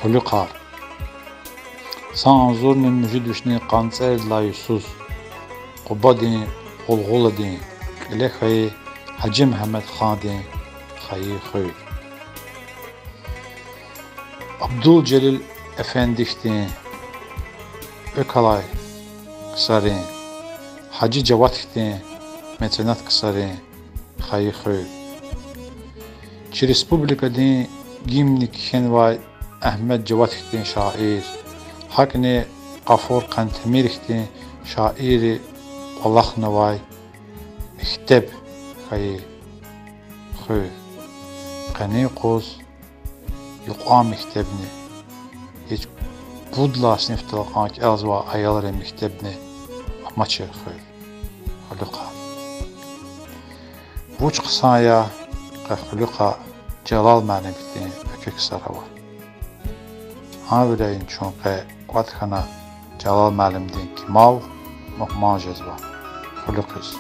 خلقها سانظرني مجدوشني قانصر لا يسوس قبادي غلغلدي إلخي حجم محمد خادي خير خير Abdülcelil Efendikti Ökalay Kısari Hacı Cevatkti Mecenat Kısari Hayır Hayır Çi Respublika'da Gimnik Henvay Ahmet Cevatkti şair Hakni Qafor Kantemirikti şairi Allah Nevay Mektep Hayır Hayır Qani Qoz يقام مكتبني هيك بودلا سنف تلقاك أزوا عيالر مكتبني ما تشير خير خلقها بوش قصايا خلقها جلال معنى بتين أكيك سروا هاولين شون قوات خنا جلال معلم دين كمال مهمان جزوا خلقز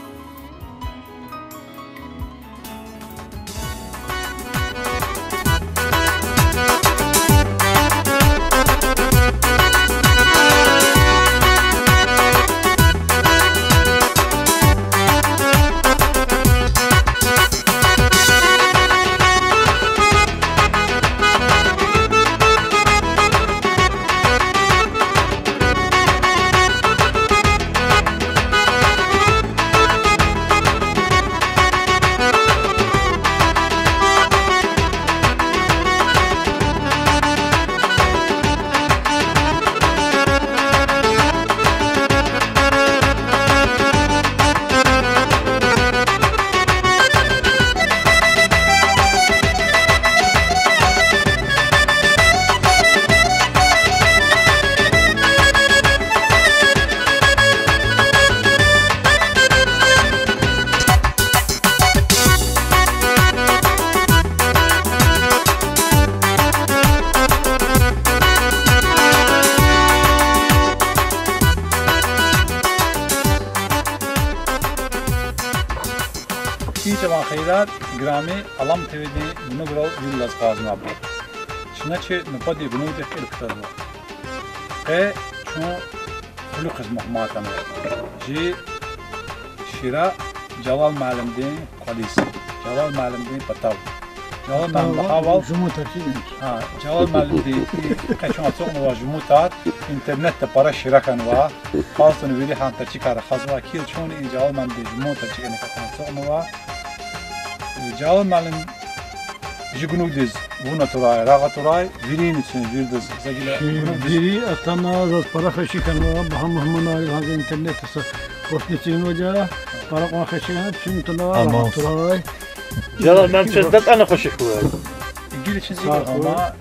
Sabah khairat grami alam tevdi bunu bral yıllas qazım abla. Şunaçı nupadi bunu da kırıktar var. Ve şu xuluq muhmatan var. Ji şira Jalal Malimdin Qalis. Jalal Malimdin Patav. Jalal Malimdin Haval. Jumutat demiş. Ha, Jalal Malimdin kaçın atsoğunu var Jumutat. İnternette para şirakan var. Fazlını veri hanta çıkar. Hazva kil çoğunu Jalal Malimdin Jumutat çıkana kaçın atsoğunu var. Jalal Malim Jignudiz buna turay, raga turay, virin için virdiz. Viri atana az para kaşıkan var. Baham Muhammed Ali Hazır internette postneçin hoca para kon kaşıkan şimdi turay. Jalal Malim çözdet ana kaşık var. İngil için zikir ama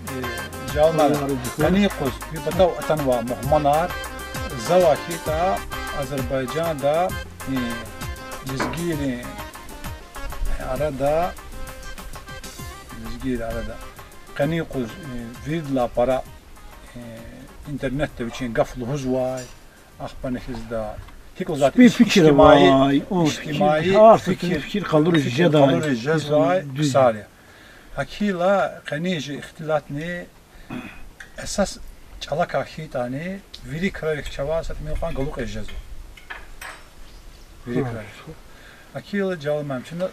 Jalal Malim hani kuz bir batav atan var Muhammed Zavakita Azerbaycan'da cizgiri arada Qaniquz vidla para internette için gaflu huzvay ahbanekizda hikuzat fikir var fikir kalır jazvay sariya hakila qanici ihtilatni esas çalak ahitani viri krarik çavasat milqan galuk ejazva viri krarik Akil Jalal Malim. Şimdi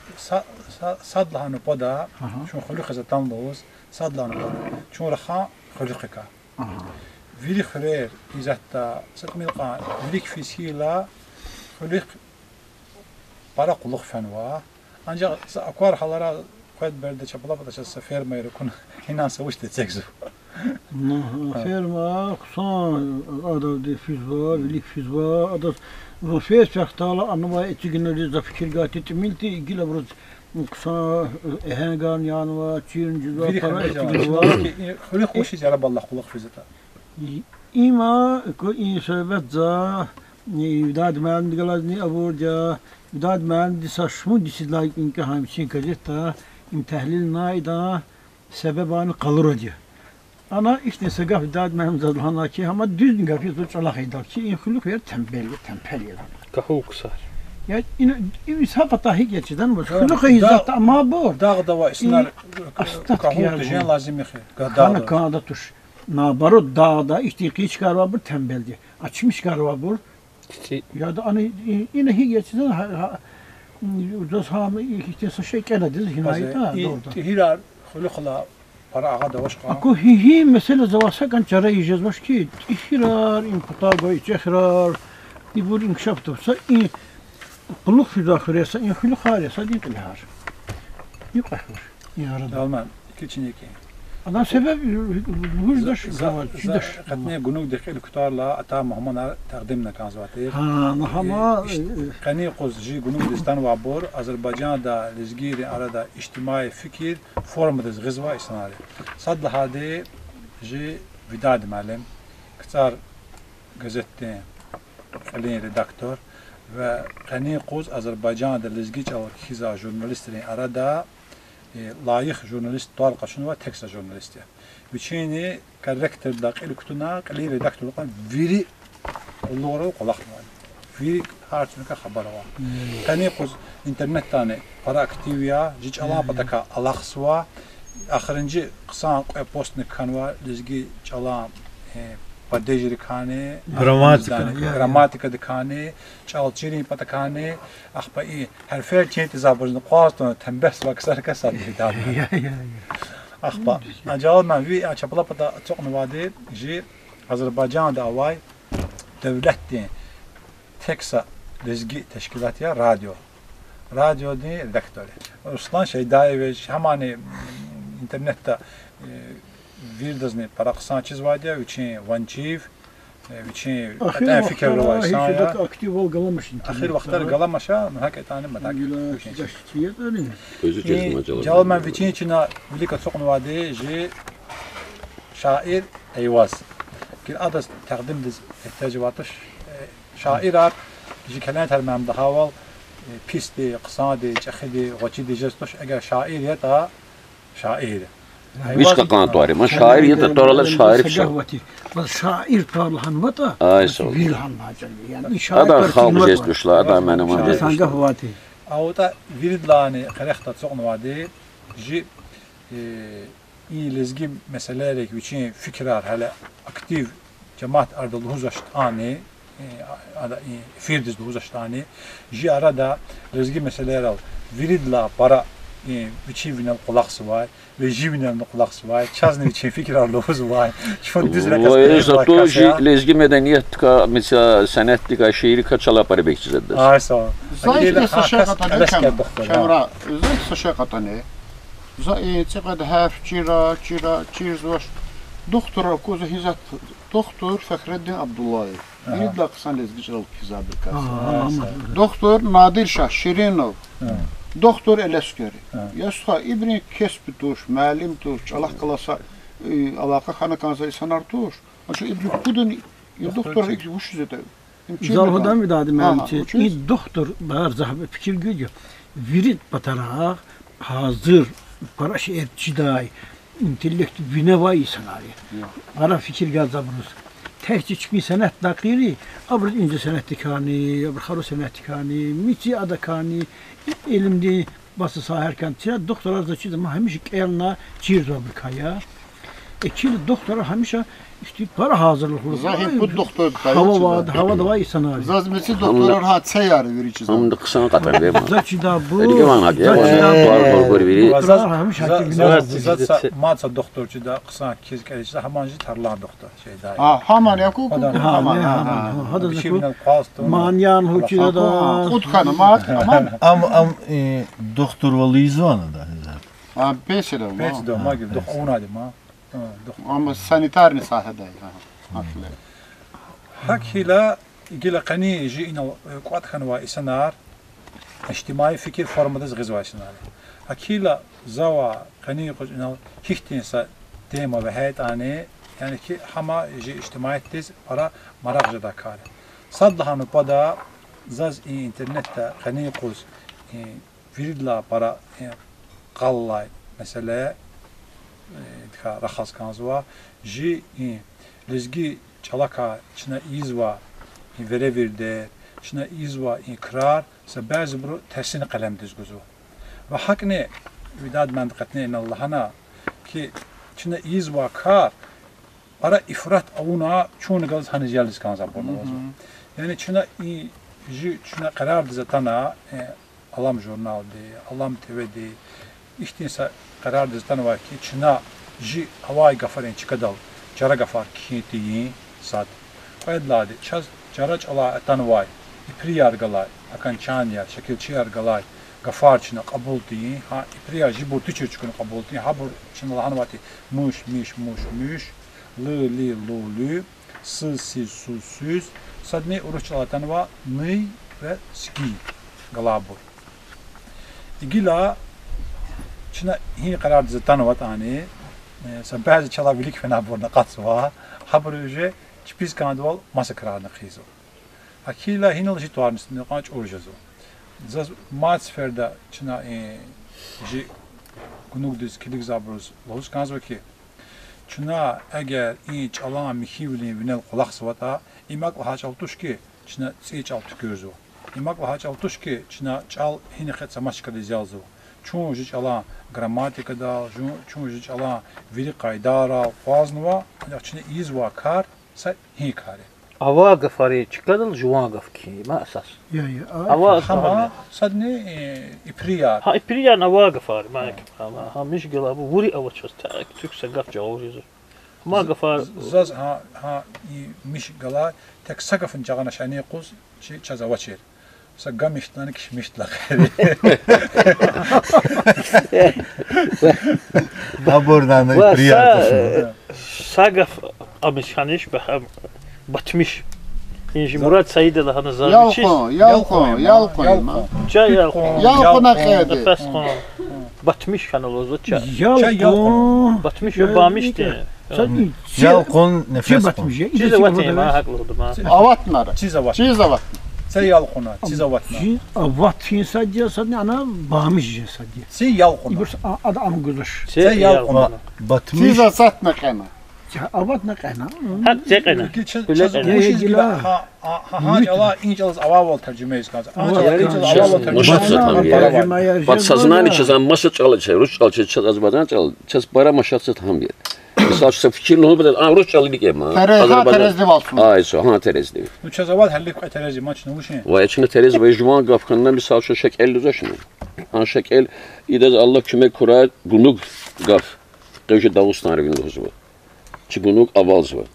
sadlahını poda, şun xuluq zatan loz, sadlahını poda. Şun raha xuluqika. Vili xrer izatta satmilqa vilik fisila xuluq para quluq fenva. Ancak akvar halara koyad berde çapala da sefer mayre kun hinan savuş destekzu. Ferma kusan ada de fizva, vilik fizva, ada Rus festala anma etkinleri de fikir gatit milti gila buruz kusan ehengan yanva çirin cüzva para etkinleri var. Xuluq hoş jarab Allah quluq fizata. İma ko in söhbet za vidad mühendisliği aburca vidad mühendisliği disizlik inke hamsin kaceta im tahlil naida sebebanı kalır hoca. Ana işte segaf vidad mühendisliği ki ama düz gafiyet uç Allah haydar ki in xuluq yer tembel ya. Kahu kusar. Ya isapa tahi geçiden bu. Huluka hizat ama bu. Dağda var isnar Astat kahur ya dijen bu. lazım yıkı. Kana kanada tuş. Nabaro dağda işte çıkarva bu tembeldi. Açmış karva bu. Ya da hani yine hi geçiden uzas ham işte şey kenediz hinayta doğru. Hirar hulukla para ağa da başka. Ako hi mesela zavasa kan çara yiyeceğiz baş ki ihrar imputago içehrar dibur inkişaf topsa Kulluk fi dakhiresa in huluk haresa din qilhar. Yuqahur. Yarada. Alman ikinci. Adam sebep hujdaş zavaj jidaş. Qatne gunuk dakhil kutarla ata muhammad taqdimna kan zvatir. Ha nahama qani qozji gunuk distan vabur Azerbaycan'da lizgiri arada ictimai fikir formada gızva isnari. Sad hadi ji vidad malim kıtar gazette qalin redaktör ve qani qoz Azerbaycan'da lizgi çalık hiza jurnalistlerin arada layık jurnalist doğal qaşını ve teksa jurnalisti. Biçini karakter daqil kutuna qali redaktör qan viri onları qolaqman. Viri harçnuka xabar var. Qani qoz internet tane para aktiviya jiç ala pataka alaqswa axirinci qısa postni kanva lizgi çala Padejri khane, gramatika dikhane, çalçiri patakane, akhbai harfer çenti zabrını qastonu tembes vaksar kasar hidab. Akhba. Acaba men vi çapla pata çoğunu vadi ji Azerbaycan'da avay devletli teksa lezgi teşkilatı radyo. Radyo de redaktörü. Ruslan şey daire hamani internette Virdazne paraksan çiz vadiya üçün vançiv üçün atan fikir var sana aktif ol galamış ahir vaxtlar galamaşa hakikaten metak Özür dilerim acaba. Jalman viçin içine velika soqnu vadi ji şair Eyvaz. Ki adas taqdim diz ihtiyacı vatış şairat ji kelant hermem da haval pisti qisadi çxidi qoçi dijestoş eğer şair ya da şair Viş qaqan tuari. Ma şair yeta toralar şair fişa. Şair tarlahan vata. Ay sağ ol. Vilhan hacı. Yani şair Ada xalq jestuşlar, ada mənim ama. Sanga vati. Avta viridlani qaraxta çoğunu vadi ji İlizgi meseleleri için fikirler hala aktif cemaat arda luzaştani ada firdiz luzaştani ji arada lizgi meseleler viridla para biçivinen kulaksı var ve jivinen kulaksı var çazni için fikirler luz var şu düz rakası to ji lezgi medeniyet ka mesela sanat ka şiiri ka çala para bekçizedir. Ay sağ ol. Zayıf saşakatane şevra zayıf saşakatane çaqad haf çira doktora kozu hizat doktor Fəxreddin Abdullayev. Bir daqsan lezgi çal hizabı kas. Doktor Nadir Şah Şirinov. Doktor Eleskeri. Yasha İbni Kesbi tuş, məlim tuş, Allah qalasa alaqa xana kansa sanar tuş. Aşı İbni Kudun doktor iki vuş zete. Zalhodan bir dadı mənim ki, doktor bar zahbe fikir gücü. Virit patara hazır para şehir çiday intellekt binevai sanari. Para fikir gazabruz. Tehcü çıkmi sanat dakiri, abr ince sanat dikani, abr xaru sanat dikani, miçi adakani, elimde bası saherken tira doktorlar da çiğde ma hemiş elna çirzo bir kaya. Ekil doktora hemişe işte para hazırlık olur. Zahir bu doktor hava da var sanari. Zazmesi doktorlar ha çayarı verici. Amda qısan qatar vermə. Zaçida bu. Digeman ya. Var biri. Hemiş hakim Matsa doktorcu da qısa kez gəlişdə hamancı tarlan doktor şey da. Ha haman yaku haman. Hada Biçivinen qalstı. manyan huçida da. Utkanı mat aman. Doktor Valizvana da. Ha pesede. Peki de ma gibi ona ma. Ama sanitarni sahada. Hakila gila qani jina qat khanwa isanar ijtimai fikir formada gızva isanar. Hakila zawa qani qina hihtinsa tema ve hayatane yani ki hama ijtimai tiz para maraqjada kar. Sadlahanı pada zaz internette qani quz viridla para qallay mesela raxas kanzva ji lezgi çalaka içine izva verevirde çına izva ikrar se bazı bu tesini kalem düzgüzü. Ve hak ne vidad mendiqetine in Allah'ana ki çına izva kar ara ifrat avuna çoğunu gaz hani jellis kanza bunu. Yani çına çına karar dizatana Alam jurnal de, Alam TV de, işte karar dizatana var ki çına ji havai gafarin çıkadal, cara gafar kiyetiyi sad. Qaydladı, çaz caraç ala atan vay, ipri yargalay, akan çan yar, şekilçi yargalay, gafar çına kabul diyi, ha ipri yar ji bu tüçü çıkını kabul diyi, ha bu çına lahan vati, muş, li, lu, lü, si, su, süz, sad ne uruç alatan va, nıy ve ski, galabur. İgila, çına hi karar dizatana vat ani, sen bazı çalabilik fena burada katsva, haberuje çipiz kanadval masa kararını xizo. Akila hinol jit varnisinde kaç orjazo. Zaz matsferda çına ji gunug düz kilik zabroz loz kanzva ki çına eğer iç alan mihivli vinel kulak svata imak lahaç altuş ki çına tsiç altı gözü. İmak lahaç altuş ki çına çal hini xet samaşka dizalzo. Çun jiç alan grammatika da, çun jiç alan viri qaydara, faznova, çına izva kar sa hi kare. Ava gafari çıkadıl juan gaf ki ma esas. Ya. Ava Ama sadne ipriya. ha ipriyan ava gafari ma ha miş gala bu vuri ava çöz Türkse gaf cavurizo. Ma gafar Zaz ha miş gala tek sakafın cağana şani quz şey çazavaçer. Sa gamiştlan kişmiştla xeri. Ha buradan da priya. Sagaf amışhaniş be batmış. İnci Murat Said de hani zaviçiz. Yalqon. Çay yalqon. Yalqona xeydi. Nefes qon. Batmış kanalozu çay. Yalqon. Batmış ve bamıştı. Yalqon nefes qon. Çize vatayım ha haklıydım ha. Avatnar. Çizavat. Çizavat. Sen yalqona, çizavatna. Avat sadece sadece ana bamış sadece. Sen yalqona. İburs adam gözüş. Sen yalqona. Batmış. Çiza satna kana. Avat ne kana? Hak çekene. Çazmışız gibi ha ala İngiliz aval tercüme etmez. Aval tercüme. Bat saznani çazan masa çalacak, Rus çalacak, çazbadan çal. Çaz para maşası tam yer. Mesela şu fikirli oldu da Rus çalıydı ki ama. Terezli valsın. Ay so ha terezli. Bu çazavat hallik terezi maç ne bu şey? Ve içine terez ve juan gafkandan bir salça şekel düzüşünü. Ha şekel idez Allah küme kura gunug gaf. Qevje Dağıstan revinduz bu. Çi gunug avaz bu.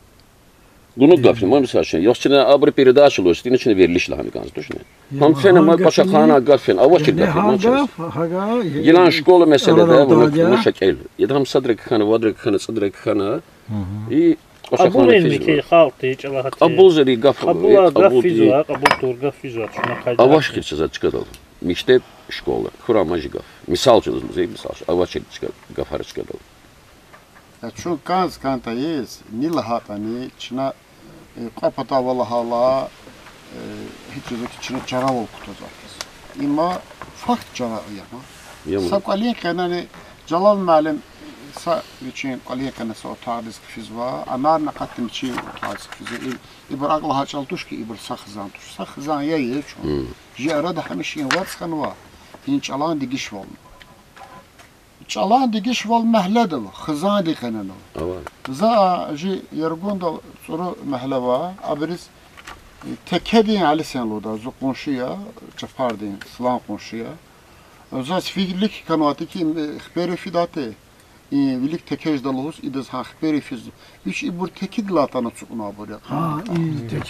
Gunug gaf mı mesela şey. Yoxçuna abri perida açılıyor. Stin içine veriliş lahmi gans düşün. Ham fena paşa khana gafen avaç gaf. Gilan şkola meselede bunu şekel. Yedham sadrek khana vadrek khana sadrek khana. İyi Abul ilmiki xalqi çalahat. Abul zeri gaf. Abul gaf fizuha, abul tur gaf fizuha. Şuna qayda. Avaş kirçiza çıkadal. Mektep şkola. Kuramajı gaf. Misalçılız mı? Misal. Avaş gafar çıkadal. Şu gaz kantayız. Nilahatani çına kapata valahala hiç yok içine çarav okutacak. İma fakt çarav yapma. Sakaliye kanani Celal Malim sa için kaliye kanası o tariz fizva anar nakatim için tariz fizva ibrak Allah çaltuş ki ibr sakhzan tuş sakhzan ya ye şu. Jara da hamişin vats kanwa. İnç alan digiş vol. Çalan digiş vol mahledo khzan di kanano. Za ji yargun da soru mahlava abriz tekedi ali senloda zo konşiya çafardin slan konşiya. Za sfiglik kanati ki xberi fidate vilik tekej dalus idez ha xberi fiz. Üç ibur tekid latana çukuna buraya.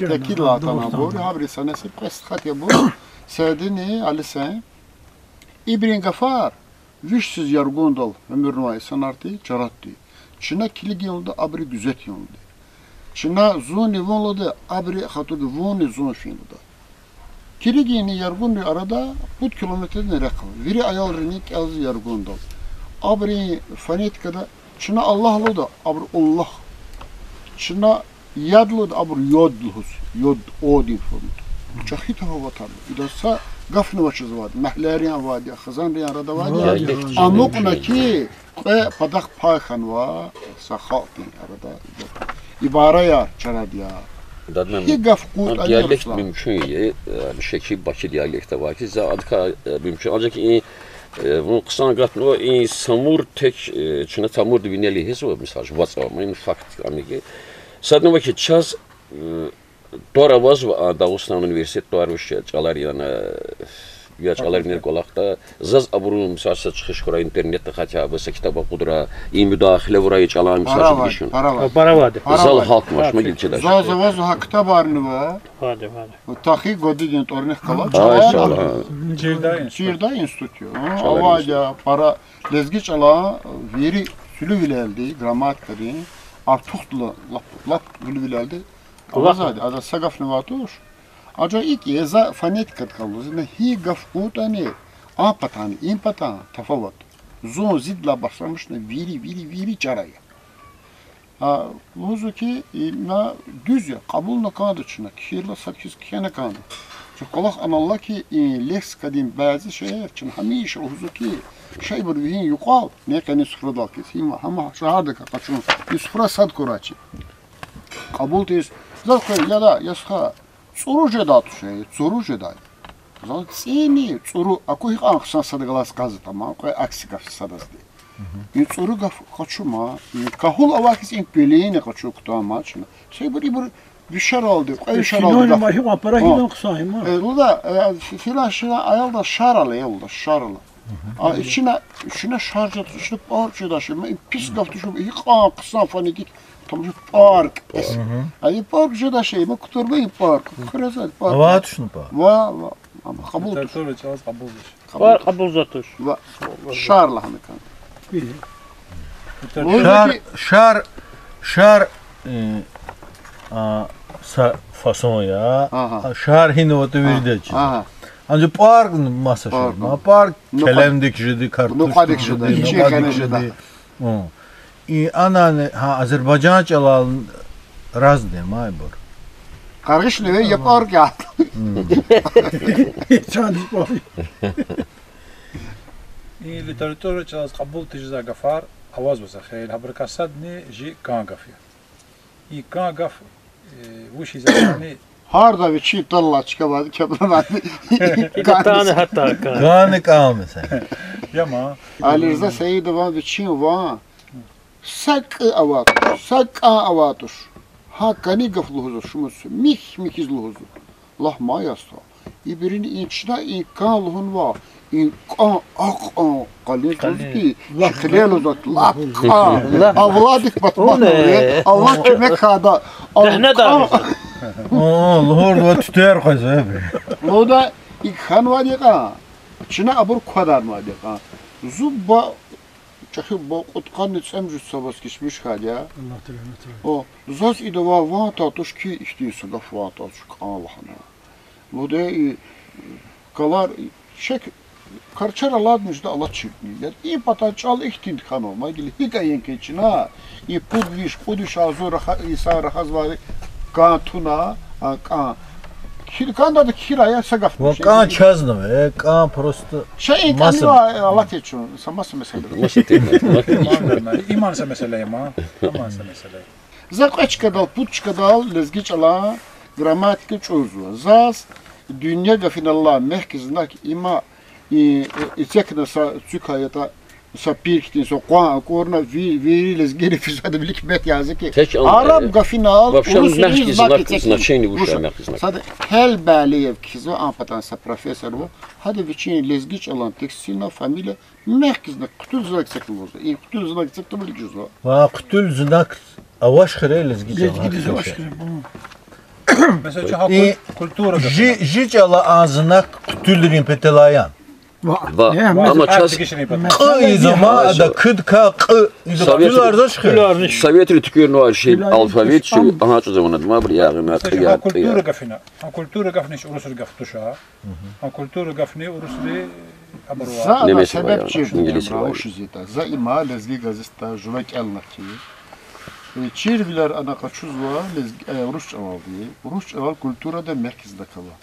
Tekid latana buraya habri sanesi pres khat bu. Sedini ali sen ibrin gafar vişsiz yargun dal ömrünü sanartı çaratti. Çina kilig yolda abri güzet yolda. Çina zuni vonloda abri hatudu voni zon finloda. Kiligini yargunlu arada put kilometre nere kal. Viri ayal renik az yargun dal. Abri fanetkada Çina Allah loda abri Allah. Çina yadloda abri yodlhus. Yod odin formut. Çahit hava tabi. İdasa gafne vaçız vadi. Mehleriyan vadi. Khazan riyan rada vadi. Amokna ki padak payhan va. Sakhatin arada. İbara ya çarad ya. Dadmam. Higaf qut Diyalekt mümkün ye. Bir şekil Bakı diyalekti var ki zadka mümkün. Ancak bu kısa qatno samur tek çına tamur divineli his var misal WhatsApp fakt amigi. Sadnova ki çaz Doravaz ve Dağıstan Üniversitesi Doravuz çalar yani ya çalar ne kolakta zaz aburun misal çıkış kura internette hatta bu kitaba kudura iyi müdahale vurayı çalan misal düşün. Para vardı. Zal halk maşma gilçiler. Zaz ha kitabarını var. Vardı. Tahi godigin örnek kalan Çalar. Çirda enstitü. Avaca para lezgi çala veri sülü vileldi gramatikleri artıqlı lap sülü vileldi. Avazadi ada sagafni vatuş. Aca ilk yeza fonetik kaldı. Ne hi gafutani a patani in patan tafavut. Zon zidla başlamış ne viri çaraya. Ha buzuki na düz ya kabul nakadı çına kişiyle 8 kene kandı. Çünkü Allah anallah ki leks kadim bazı şeyler için hamişe buzuki şey bir vihin yuqal ne kani sıfırda kesin ama şahada kaçın sıfıra sad koraçı. Kabul tez zaten ya da yasha Цуруже да туше, цуруже да. За цени цуру, ако их анхсан садгалас каза тама, ако аксикав садасди. И цуру хочу ма, и кахул авакис ин пелене хочу ктама чина. Şey bir vişar aldı, vişar aldı. Şinoni mahi wa para hidan qısayım ha. Bu da filaşına ayalda şaralı yolda, şaralı. İçine şarj atı, içine parça taşıma, pis laf düşüp, ilk kısa fani git. Tam şu park. Ay park jeda şey, bu kuturbayı park. Kırasal park. Hava tuşunu pa. Va, ama kabul. Tertore çalaz kabul. Var kabul zatuş. Va, şarla hani kan. Şar fason ya. Şar hini otu verdici. Anca park masa şar. Park kelemdik jedi kartuş. Nukadik jedi. İçi jedi. И она Azerbaycan çalan raz de maybur. Kargış ne yapar ki? Çalış boy. İyi literatüre çalaz kabul tecza gafar avaz basa khayl habrikasad ne ji kan gafiya. İyi kan gaf bu şey zaten Harda bir çiğ talla çıkamadı kebradı. Tane hatta kan. Kanı kan mesela. Yama. Ali Rıza Seyidova bir çiğ var. Sak avatur. Ha kani gafluhuzu şumus mih izluhuzu. Allah mayasta. İbirini içine inkan luhun var. İnkan kalin ki şeklel uzat. Avladik batmak. Allah kime kada. Ne da? Luhur da tüter koysa abi. O da ikhan var ya. İçine abur kadar var ya. Zubba Çakı bu utkan netsem jüt sabas geçmiş hal ya. Allah rahmet eylesin. O zaz idova vata tuş ki iştiyse gaf vata şu Allah'ına. Bu da kalar şek karçar aladmış da Allah çirkniler. İyi pata çal ihtin kan olma ilgili hikayen keçin ha. İyi pudiş azur İsa rahaz var kantuna kan Kan da kiraya sagaf. Kan çazdım kan prosto. Şey kanı Allah teçun. Samas mesele. İmansa mesele ama. İmansa mesele. Zakachkadal, putchkadal, lezgiçala, gramatik çoğuzu. Zaz dünya gafinallah merkezinde ima itekna sa Türkiye'de sa pirktin so korna veri lezgeri füzade bilik met yazı ki Arap gafinal Rus значение уши merkezinde. Sad hel baliyev kizo anpatan sa profesör bu. Hadi biçin lezgiç alan tekstilna familya merkezinde kutul znak sekılmazdı. İyi kutul znak sekılmazdı cüzü. Va kutul znak avaş khire lezgiç alan. Mesela kultura ji çala ağzına kutulrin petelayan. Ama çaz zaman da kıdka Sovyetli tükürün o şey alfabet şu anlatı zamanında mı bir yağına ya kultura gafina. Kultura gafni Rusya gaftuşa. Kultura gafni Rusya abarwa. Ne mesela İngilizce var. Za ima lezgi gazeta juvek elnaki. Çirviler ana kaçuzva Rusça aldı. Rusça al kulturada merkezde kala.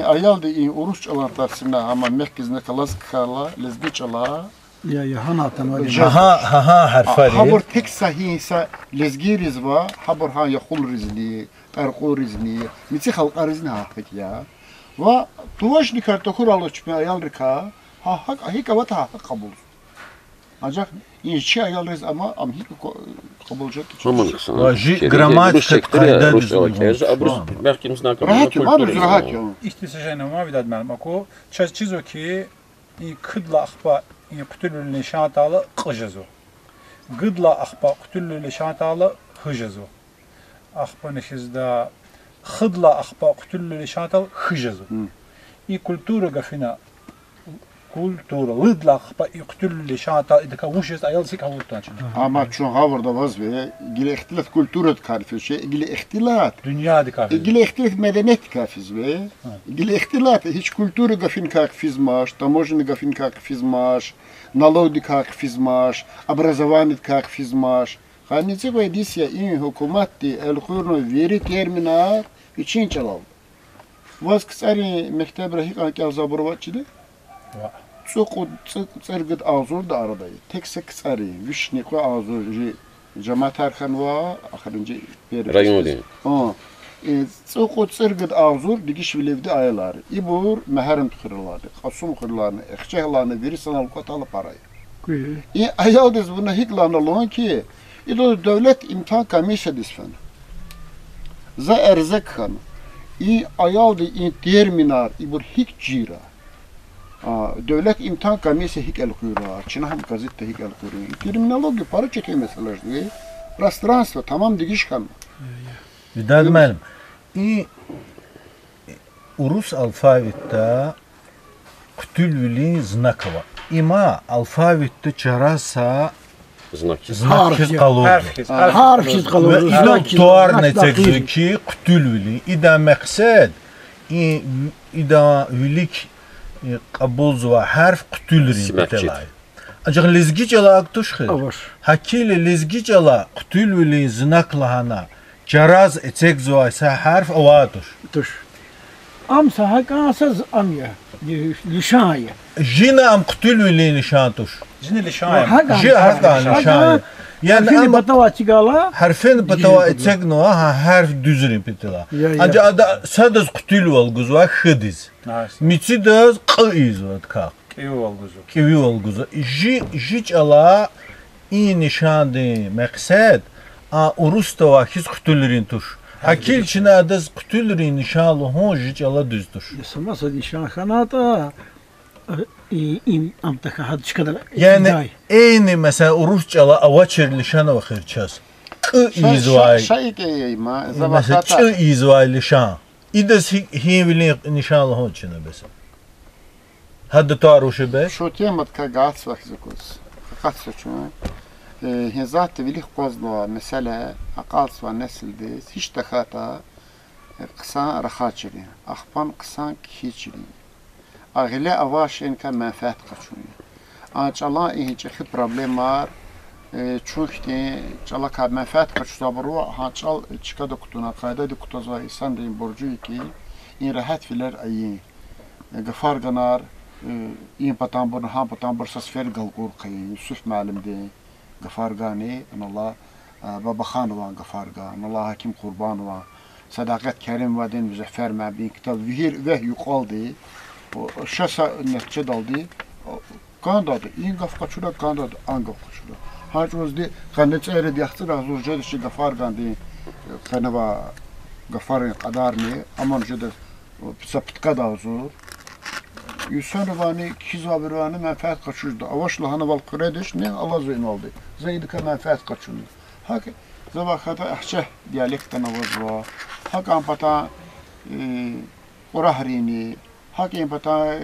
Ayal da Rusça alan tarsına ama merkezde kalas kala lezgi çala Ya hanatan var. Ha harfari. Habur tek sahiyse lezgiriz var. Habur ha yakul rizli, erqu rizli. Mitsi halqa rizli hafet ya. Ve tuvaş nikarta kuralı çıkma ayal rika. Ha hik avat ha kabul. Ancak İnşi ayalıyız ama amhik kabulcak için. Vaji gramatika kayda Belki знаком. Rahat yok abi, rahat yok. İstişene ma vidad mənim ako. Çizo ki kıdla axpa qutulul şatalı qıjazo. Qıdla axpa qutulul şatalı hıjazo. Axpa neşizda xıdla axpa qutulul şatalı hıjazo. İ kultura gafina kultura lidla axpa qutulul şatalı idika wuşes ayal sik havurtan. Ama şu havrda vaz ve gile ihtilat kulturat karfiz şey gile ihtilat dünya dikafiz. Gile ihtilat medeniyet karfiz ve gile ihtilat hiç kultura gafin karfiz maş, taможенный gafin karfiz maş, налоги karfiz maş, образование karfiz maş. Hanisi ve disya in hükümeti el kurnu veri terminar için çalal. Vaz kısari mektep rahik anki zaburvatçıdı. Çok çırgıt ağzur da aradayı. Tek kısari vişnik ve ağzur cemaat erkan ve ahırıncı Rayon değil. Çok çırgıt ağzur dikiş bilevdi ayaları. İbur meherim tıkırılardı. Kasum kırılarını, ekçehlarını veri sanal katalı parayı. Ayaldız buna hiklanalığın ki devlet imtihan komisya disfen. Za erzek kan. Ayaldı terminar ibur hik cira. Devlet imtihan komisya hik el kuyruğa. Çinahım gazette hik el kuyruğa. Terminologi para çekiyor meseleler. Rastransı tamam dikiş kan. Vidad mənim. Urus alfavitdə qutulvili znakova. İma alfavitdə çarasa znakiz qalur. Harfiz qalur. Tuar necədir ki, qutulvili. İda məqsəd, İda ülik qabulzuva hərf qutulrin bitəlay. Ancaq lezgicəla aqtuşxir. Hakili lezgicəla qutulvili znaklahana Caraz etek zuaysa harf ovadır. Tuş. Am sahakansız amya. Lişaya. Jina am qutulvili nişan tuş. Jina lişaya. Ji hakan nişan. Yani am batava çigala. Harfin batava etek no harf düzrin pitila. Ancaq ada sadız qutulv olguzva xıdiz. Mitsidas qiz vatqa. Kivi olguzu. Kivi olguzu. Jic ala i nişandı məqsəd Urus da vakiz qutulrin tuş. Hakil çinə adız qutulrin nişanlı hon jic ala düzdür. Yasmasa nişan xanata amtaka had kadar. Yani eyni mesela Uruscala avaçer nişana baxırças. Q izvay. Şey deyim Mesela ç izvay nişan. İdes hivli nişanlı hon çinə bəs. Hadda taruşu be. Şu temat ka gats vakzukuz. Qatsa çun. Hizat vilih qozlo mesela aqals ve nesildiz hiç takata kısa rahatçılı. Ahpan kısa kiçili. Ağile avaş enka menfaat kaçıyor. Açala hiç problem var. Çünkü çala ka menfaat kaçıyor bu haçal çıkadı kutuna kayda kutazwa insan deyin borcu ki in rahat filer ayi. Gafar ganar in patan bur ha patan bursas fer galgur qay Yusuf malimdi. Gafargani, Allah Baba Khanova Gafargan, Allah Hakim Kurbanova, Sadakat Kerim Vadin Müzeffer Mabin kitab vihir ve yuqaldı. O şasa netice daldı. Kandadı. İn gaf kaçura kandadı. An gaf kaçura. Hacozdi kandet ere diyahtır azurca dışı Gafargan di kanava Gafarın qadarni aman jede pisa pitka da azur. Yusanrovani kizavirvani menfaat kaçırdı. Avaşla hanı val krediş ne Allah zeyn oldu. Zeydika menfaat kaçırdı. Hak zabakata ahçeh diyalekten avazva. Hak ampata orahrini. Hak ampata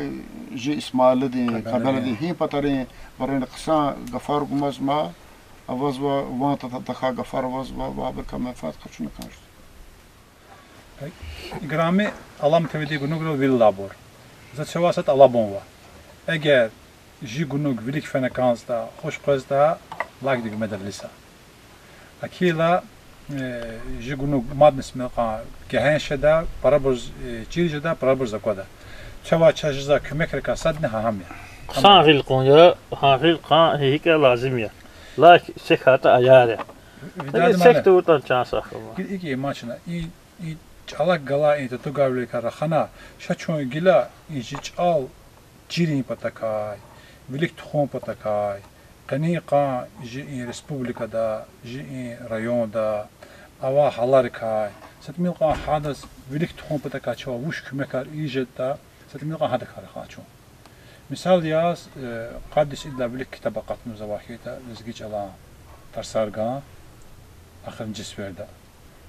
ji İsmail'i di kabel di hi patari barın kısa gafar gumazma avazva vanta tataka gafar avazva babka menfaat kaçırdı karşı. İgrami alam tevdi gunugro villabor. Zaçevasat alabonva. Eğer ji gunug vilik fenekansta hoş qazda lagdig medalisa. Akila ji gunug madnis meqa gehenşeda parabuz çirjeda parabuz zakoda. Çeva çajza kümek reka sadne hamya. Sahil konuya hafil kan hike lazım ya. Lak sekata ayare. Sektörden çansa. İki maçına i çalak gala into tu gavle karahana şaçon gila iç al cirin patakay. Bilik tuhon patakay. Qaniqa ji respublikada ji rayonda ava halarkay. Satmilqa hadas bilik tuhon patakay çava vuş kümekar ijetta satmilqa hada karahachon. Misal yaz qaddis illa bilik kitabaqat muzawahita lizgiç ala tarsarga ahir cisverda.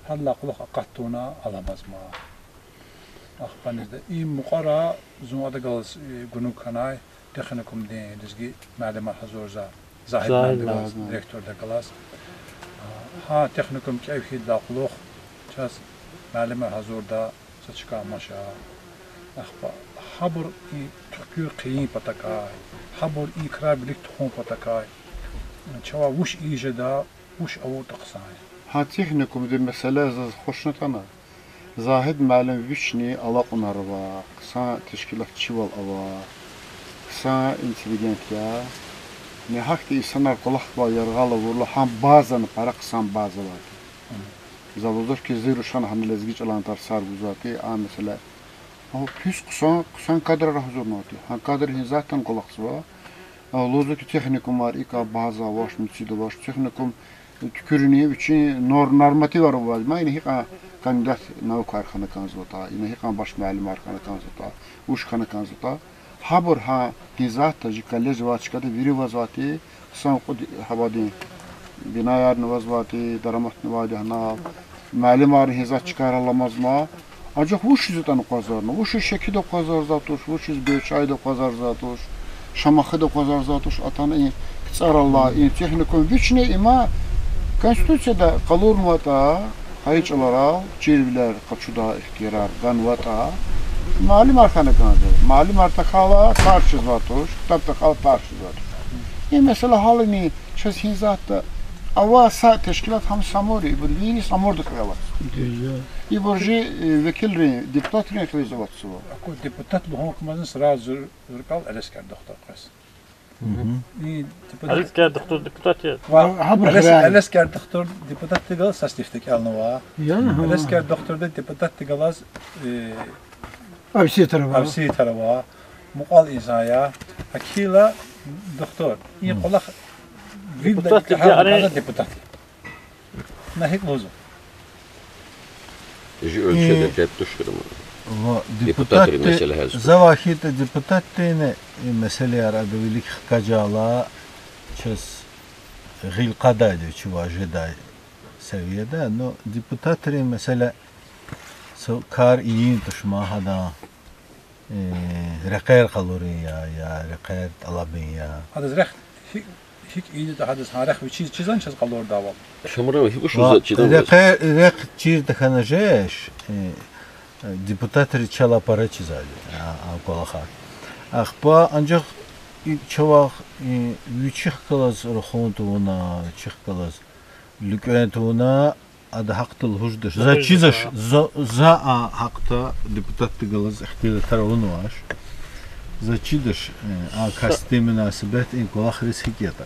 Halla kulak aqattuna alamaz ma. Ahbanizde iyi muqara zumada galas günü kanay texnikum de lizgi malama hazorza zahid galas direktör de galas. Ha texnikum kayfi da kulak ças malama hazorda saçka maşa. Ahba habur i Türkiye qiyin patakay. Habur ikra bilik tuhon patakay. Çava vuş ijeda vuş avur taqsay. Ha texnikum de mesele hoşnatana. Zahid malum vişni ala onarva. Kısa teşkilatçı val ava. Kısa intelligent ya. Ne hakti insanlar kulak var yargala vurla ham bazen para kısan bazı var. Zavuzdur ki ziruşan hani lezgiç alan tarsar buzati a mesela. O pis kusan kadar rahzor noti. Ha kadar zaten kulaksı var. Lozdaki texnikum var ika bazı vaş mitside vaş texnikum tükürünüye için normatif var var. Ma yine hika kandidat nauk arxana kanzota. Yine hika baş müəllim arxana kanzota. Uş kana kanzota. Habur ha hizat tajikale zvaçkada viri vazati san qud habadi binayar vazvati daramat navadi hana müəllim var hizat çıkaralamaz mı? Ancaq vuş yüzden qazarını. Vuş şekilde qazar zatuş, vuş beçayda qazar zatuş. Şamaxı da qazar zatuş atanı qısarallah texnikum viçne ima konstitusiyada qalur mata hayç olaraq çirvilər qaçuda ixtiyar qanvata malum arxana qandı. Malum artaqala tarçız zatuş, taptaqal tarçız zatuş. Mesela halini çes hizatda avasa teşkilat ham samori bu vini samorda qıyalar. I borji vekilri deputatri xizvatsı var. Ako deputat luhokmazın sıra zırkal elesker doktor qas. Elesker doktor deputat ya. Elesker doktor deputat tıgal sastiftik alnova. Elesker doktor da deputat tıgalaz Avsi tarava. Avsi tarava. Muqal izaya. Akila doktor. İyi qolaq Deputat yani deputat. Nahik lozu. Ölçüde teptuş kırımı. Депутат завахита депутаттene mesele arabevilik kacala çes gilqadaydı çuvajeda seviyede no deputatri mesela kar iyi tuşma hada reqer qaluri ya reqer talabin ya hada req hik iyi de hada haraq bir çizan çiz qalur daval şamura hiç uzatçıdan req çir de kanajeş deputatri çala para çizadi qolaxa axpa ancaq çavaq üç qılaz ruxuntuna çıxqılaz lükentuna adı haqtıl hujdur za çizaş za haqta deputatı qılaz ixtiyar tarafın var za çizaş kasti münasibət in qolax riskiyata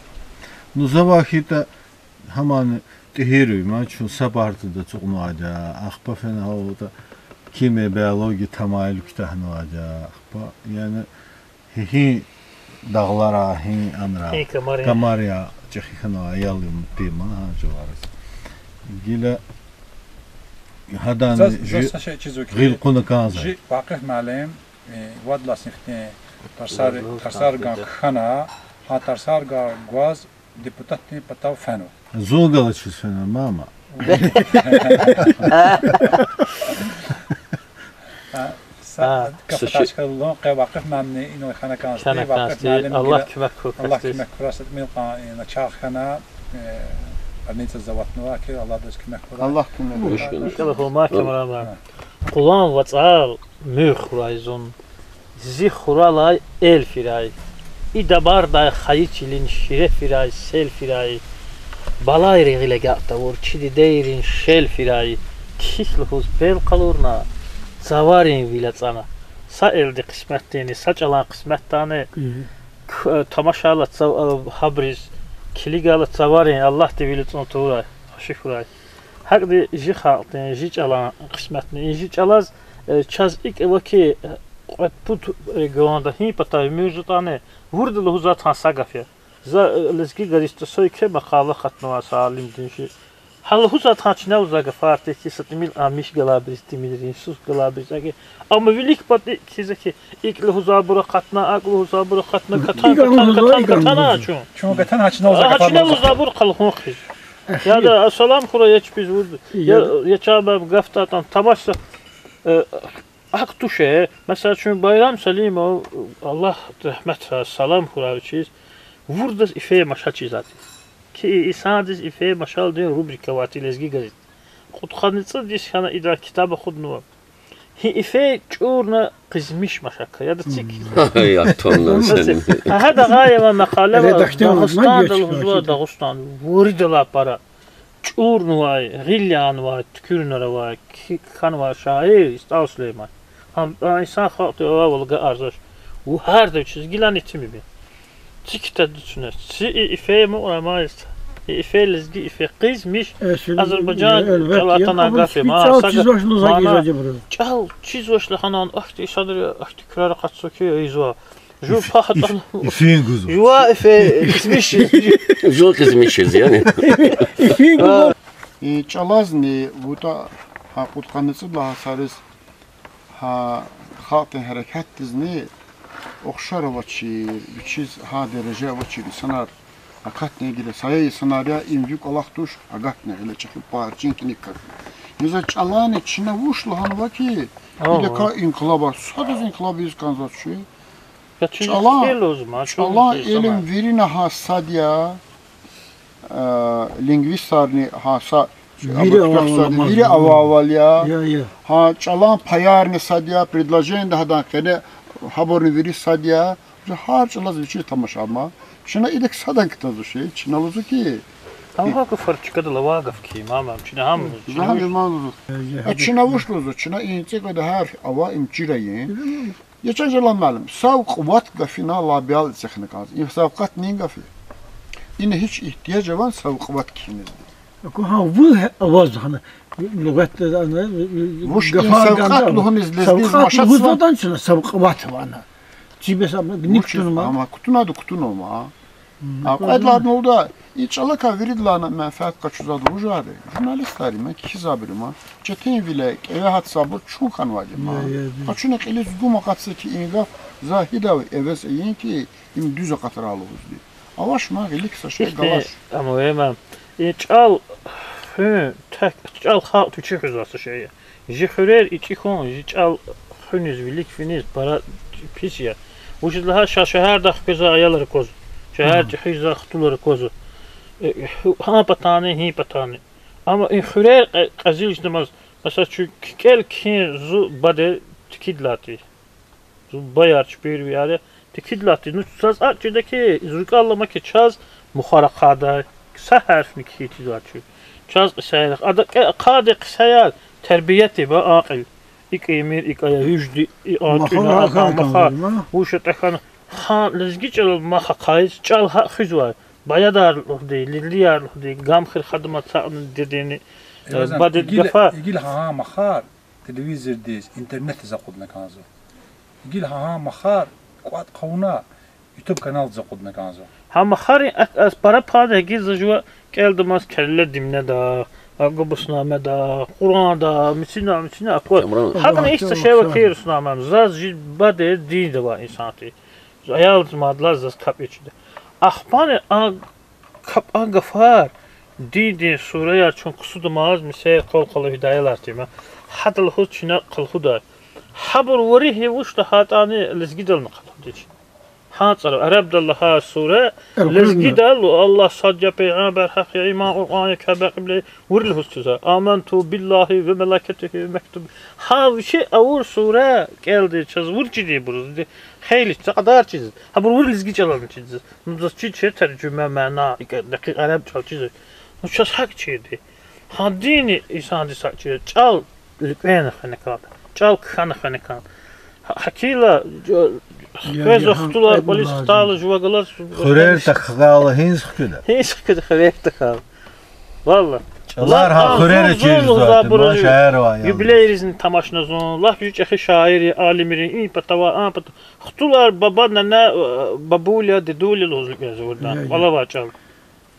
nu zavahita haman tehirü ma çu sabartıda çoğunada axpa fena oldu kimi bioloji tamayül kütahnuaca axpa yani hi dağlara hi amra kamarya çexixna ayalım tema javaras gila hadan gil quna kanza ji vaqif malim wadla sifte tarsar gan khana ha tarsar ga gwaz deputat ne patav fano zogala çizfena mama Kafaçkalığın qevaqif məmni ino xana kansti vaqif məlim Allah kümək Allah kümək kurasat milqa ina çaxana arnita zavatnova ki Allah da kümək kura Allah kümək kala homa kamerama qulan vatsal müxrayzun zi xuralay el firay idabar da xayiçilin şire firay sel firay balay reğile gaqtavur çidi deyrin şel firay kişlhuz bel qalurna Zavarin vilacana. Sa elde qismətdini, sa çalan qismətdani tamaşalı habriz kiligalı çavarin Allah devilit oturay şükray hakdi jixaltın jicalan qismetni jicalaz çaz ilk evaki put regionda hipata mevzutane vurdu huzatan sagafya za lezgi garist soyke maqala xatma salim dinşi hal huzatan çne uzaga farti ki satmil amiş galabris timirin sus galabris age ama vilik pat ki ilk huzabura qatna aqlu huzabura qatna katan açun چون قطن هاچ نوزا هاچ huzabur qalxon xiz ya da assalam xuraya biz vurdu ya çabab gaftatan tamaşsa Aktuşe mesela çünkü Bayram Selimov Allah rahmet salam xuraviçiz vurdas ifeye maşal çizat ki isadiz ifeye maşal diye rubrika vati lezgi gazet Qutxanitsa dişana idra kitabı xudnu hi ife çurna qizmiş maşaka ya da çik Ya tonlan senin. hada gayema makale var Dağıstan vurdular para çurnu var gilyan var tükürnere var kan var şair İsta Süleyman insan xalqı ovalga arzuş bu her de çizgilen itimi bir çikte düşünür si ife mi olamayız ife lezgi ife qizmiş Azerbaycan çalatan agafe ma çal çizvoşlu hanan ahti sadr ahti krar qatsoki izwa ju fahatan İfin kuzu. Yuva ife qizmiş Zor kızmışız yani. Çalazny buta ha qutqanısı la sarız ha xalqın hərəkət dizni oxşar vaçi biçiz ha derece vaçi sanar akat ne gile sayı sanarya imjuk alaqtuş agat ne ile çıkıp parçinkini kar. Yüze çalan içine vuşlu han vaki bir ka inqilaba sadece inqilab yüz kanzatçı çalan elim verine ha sadya lingvistarni ha sa Viri avavalya, ha çalan payarni sadya, предложение hadan kene haborni viri sadya, har çalaz viçi tamaşama. Şuna idek sadan kitazu şey, çinaluzu ki. Ama hakkı farçıkadı lavagaf ki mamam, çina ham. Çina bilmanuzu. Çina vuşluzu, çina ince kadar her ava imçirayin. Geçen jalan malum, savq vat gafina labial texnikas. Savqat nin gafi. Yine hiç ihtiyacı var savq vat kiniz. Ha bu avaz hani lügatte ana savqat luhun izlezdiz maşat var. Sonra savqat var ana. Cibesa niktunma. Ama kutunadı kutunoma. Aqadlar ne oldu? İç alaka veridlana menfaat kaçuzadı ujare. Jurnalistler mi ki zabirma. Çetin bile eve hat sabır çukan vacima. Kaçına qiliz guma qatsa ki ingaf zahida eves yin ki im düz qatralı uzdi. Avaşma gelik saşe galaş. Ama hemen çal tek çal xalq tüçük özası şeyi. Jixurer içi kon çal xünüz bilik finiz para pis ya. Vujudlaha şəhər daxil ayaları koz. Şəhər cihizə xtuları kozu. Ha patani, hi patani. Ama xürər qazil işləməz. Məsəl üçün kel ki zu bade tikidlati. Zu bayar çpir bir tikidlati. Nu saz açıdaki zurqallama ki çaz muxaraqada sa harfni ki tizatçı. Çaz sayaq ada qadi qisayal tərbiyəti və aqil. İk emir, ik aya hücdi, atına akamaha, uşa takan, ha lezgi çal maha kayız, çal ha hüz var. Bayadarlık değil, lilliyarlık değil, gamxir xadımat sağının dediğini badet gafa. İgil ha mahar, televizor deyiz, internet zakudna kanzo. İgil ha mahar, kuat kavuna, YouTube kanal zakudna kanzo. Ha mahar, az para pada gizajua, keldimaz kelle dimne da. Agobusname da, Kur'an'da, misina akor. Hakna işte şey vakir sunamam. Zaz bade din de var insanti. Ayal madlar zaz kap içinde. Ahbane kap gafar. Din suraya çon kusudumaz misal kol hidayeler tema. Hadal hutçina qalhuda. Habur warihi wuşta hatani lezgidal naqaldi. Hatsar Arabdallaha sure lezgidal Allah sadya peygamber hak iman Kur'an kabaqble vurul hustuza amantu billahi ve meleketihi ve mektub ha şey avur sure geldi çaz vurcidi buruz hayli kadar çiz ha bu vurul lezgi çalan çiz nuzas çiz tercüme mana dakik Arap çiz bu çaz hak çidi ha dini insan disakçı çal lübene xanakat çal xanakat hakila Xvez oxtular, polis xtalı juvaqalar. Xurer taxalı hins xüdə. Heç qıdı xvez taxal. Valla. Çalar ha xurer çiz zaten. Ma şəhər var ya. Yubileyrizin tamaşnazon, laf yüç axı şairi, alimirin, impatava, ampat. Xtular baba nana babulya dedulya lozuk yazı oradan. Valla var çal.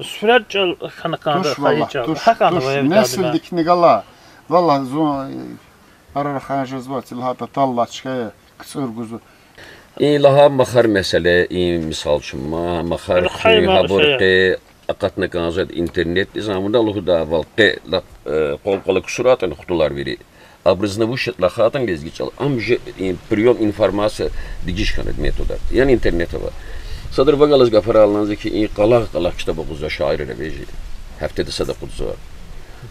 Sürat çal xanaqanda xayı çal. Xaqanı var evdə. Nesildik nigala. Valla zon arar xanjız var. Tilhata tallaçkaya qısır quzu. İlaha maxar məsələ, misal üçün maxar haburqi aqatna qazad internet zamanda luhda valqi qolqalı kusuratın xutular veri. Abrizna bu şitlaxatan lezgiçal. Amje priyon informasiya digiş kanad metoda. Yani internete var. Sadr vaqalaz qafaralınızı ki qalaq kitabı quzda şair elə veji. Həftədə sada qudzu var.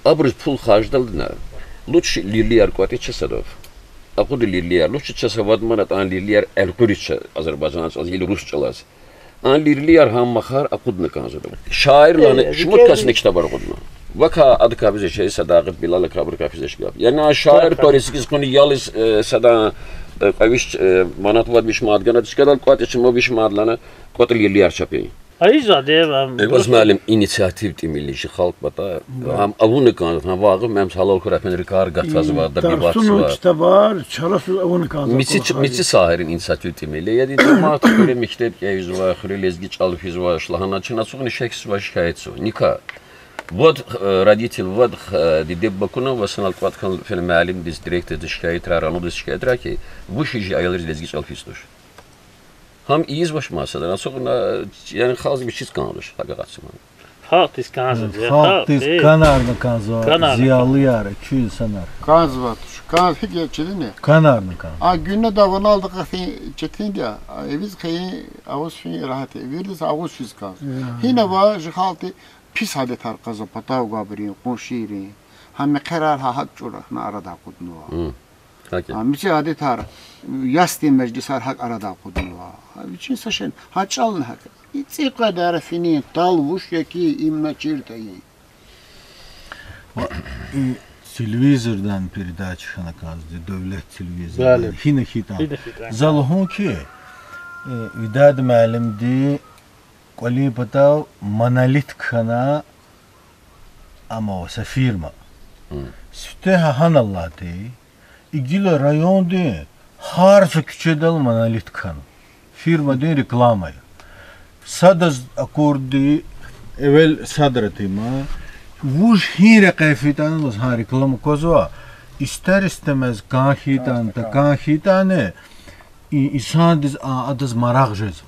Abriz pul xarcdaldına. Luç lirliyar qati çesadov. Aqud lirliyar. Luç çesavad manat an lirliyar el-Quriç Azərbaycan az il Rusçalas. An lirliyar ham maxar aqudna kanzadı. Şairlanı şmutkasını kitablar qudma. Vaka adı kabize şey sadaqat bilal kabir kafizeş qab. Yani şair torisiz konu yalis sada qaviş manat vadmiş madgana çıkadal qat için mo biş madlana qat lirliyar çapı. Ayzade vam. Evaz məlim inisiativ milli xalq bata ham avunu kanzat ham vaqı məms halal qurafen rikar qatazı var da bir baxsı var. Kitablar çarasız avunu kanzat. Mitsi sahirin inisiativ milli ya cemaat göre mektep yeyiz var, xure lezgi çalıp yüz var, şlahana çına soğun şeks var şikayet so. Nika. Вот родитель вот дидеп бакуна васанал кваткан фил мәлим диз директор диз şikayet raranı diz şikayet raki bu şiji ayılır lezgi çalıp yüz tuş. Ham iyiz baş masada. Sonra yani xalq bir şey qalmış həqiqətən. Xalq diz kanzat. Xalq diz kanarını kanzat. Ziyalı yar 200 sanar. Kanzvat. Kanz geçidi ne? Kanarını kanzat. A günne davını aldık çetin ya. Eviz xeyni avuz fin rahat. Virdiz avuz fiz kanz. Hina va xalqi pis adet arqaza patav qabri qoşiri. Ham qarar ha haq çoraqna arada qudnu. Miçi adet har yasti meclisar hak arada qudnu. Için saşen haçalın hak. İtsi kadar fini talvuş yaki imna çirteyi. Televizordan perida çıxana qazdı dövlət televizorları. Hina xitan. Zalhon ki idad müəllimdi qali pata monolit xana ama o firma. Süte hanallati İgila rayonda harfa küçedal monolit xana. Firma din reklamaya. Sadaz akordi evvel sadratima vuş hire kayfitan was ha reklam kozva ister istemez kahitane insan diz adız maraqjez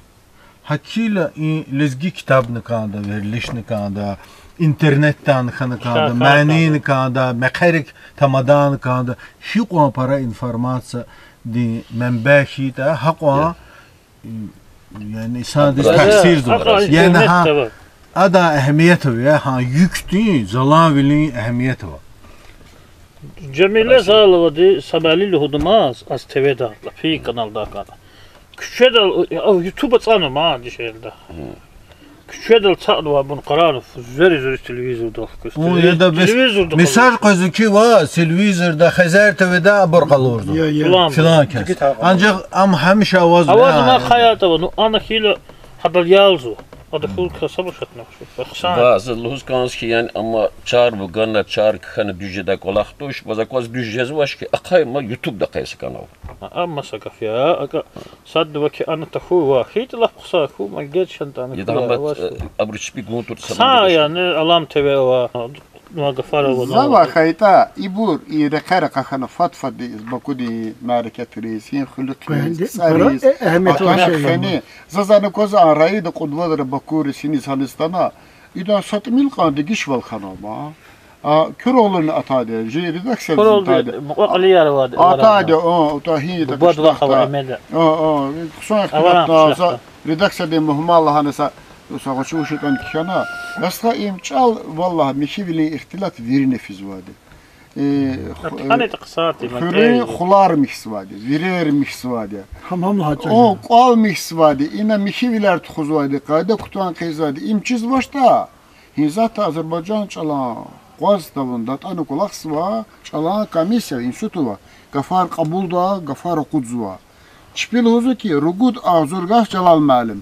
hakila lezgi kitabını kanda verilişni kanda internetten kanda mani kanda mekarik tamadan kanda şu para informasiya di menbahita haqwa yani sadece tahsil var. Yani ha ada ehemmiyeti var. Ha yük değil, zalavili ehemmiyeti var. Cemile sağladı sabahli hudumaz az TV'de atla fi kanalda kana. Küçede YouTube açanım ha dişelde. Küçede çağdı bunu kararı zeri televizyonda o ya da mesaj qozu ki va televizorda Xəzər TV'də burqalırdı. Filan kəs. Ancaq am həmişə avaz avazına hayata var. Ana xilo hadal yazı. Adı xul kasaba şatmaq. Bazı luz kanski yani ama çar bu qanna çar xana düjədə qolaq tuş, baza qoz düjəz var ki aqayma YouTube'da qaysı kanal. Amma saqaf ya. Aga sad va ki ana taxu va xit la qsa xu ma geçən tanı. Yadambat abriçbi guntur sana. Yani alam TV va Nagafara Zava khayta ibur irekara qakhana fatfadi bakudi mareket reisin khuluq saris ehmet var zazana koza arayı da qudvalara bakuri sini salistana ida satmil qandi gishval khanama Köroğlu'nun atade redaksiyon atade muqalliyar var atade o tahiye de badwa xabar emede sonra redaksiyon muhmallah hanesa Sağaçı uşutan kişana. Nasıl imçal vallahi mekivili ihtilat veri nefiz vardı. Hani tıksati. Hürri xular mihs vardı. Virer mihs vardı. Hamamla hacı. O qal mihs vardı. İna mekiviler tuxuz vardı. Qayda kutuan qeyz vardı. İmçiz başta. Hizat Azerbaycan çalan. Qaz davında tanı qulaqs var. Çalan komissiya institutu var. Gafar qabulda, gafar qudzu var. Çipil huzu ki Rugud Azurgah Celal Məlim.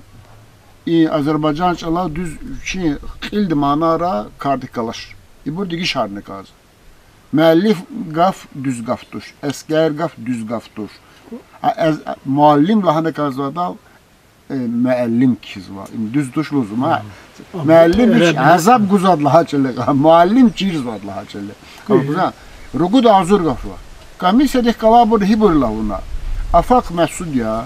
Azerbaycan çalar düz şey ildi manara kardik kalır. Bu digi şarnı kaz. Müellif gaf düz gaftur. Esker gaf düz gaftur. Muallim lahane kazada müellim kiz var. Düz duş lozum ha. Müellim hiç azap guzad laha çelle. Muallim çiriz vad laha çelle. Kalbza. Rugud Azurgah var. Kamise de kalabur hibur lavuna. Afak Mesud ya.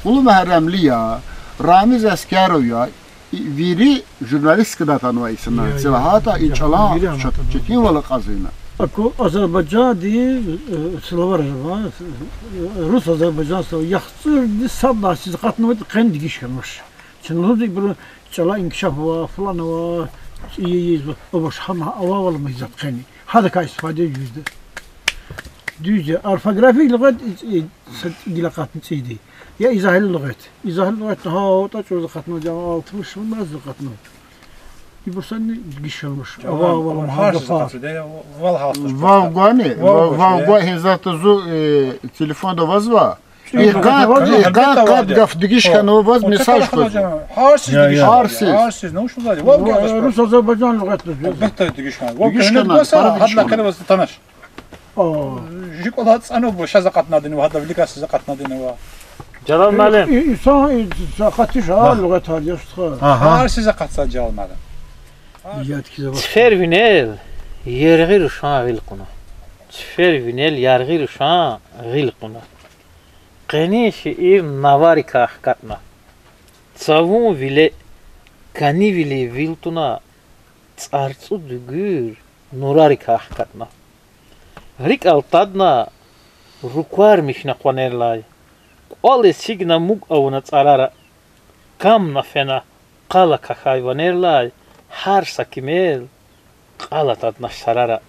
Ulu Mehremli ya. Ramiz Eskerov ya. Viri jurnalist kadar tanımayısınlar. Silahata inşallah çekin valı kazıyla. Ako Azerbaycan diye Slavar var. Rus Azerbaycan Slavar. Yaxçı sabah siz katnamaydı kendi gişmiş. Şimdi bunu çala inkişaf var falan var. İyi o boş ama avalı mızat kendi. Hadi ka istifade yüzde. Düzce ortografik lügat dilakatın şeydi. Ya izahlı lügat. İzahlı lügat ha o da çoğu katma cama 60 mı bazı katma. Bu sen giş olmuş. Vavgani, vavga hezatı zu telefonda vazva. Kad gaf digiş kanı vaz mesaj koy. Harsiz ne hoş oldu. Rus Azerbaycan lügatı. Behter digiş kanı. Digiş kanı. Hadla kanı vaz tanış. Jik ola tsano bu şaza katnadını hada bilika size katnadını va. Celal Məlim. İnsan katış ha lügat harcıyorsa. Har size katsa Celal Məlim. Çfer vinel yergir uşağı gil quna. Çfer vinel yergir uşağı gil quna. Qani şiir navari kahkatna. Tsavun vile kani vile viltuna tsartsu dügür nurari kahkatna. Rik altadna rukwar mishna qonerlay. Ole signa mug avna tsarara. Kam nafena qala kahayvanerlay. Har sakimel qalat adna sarara.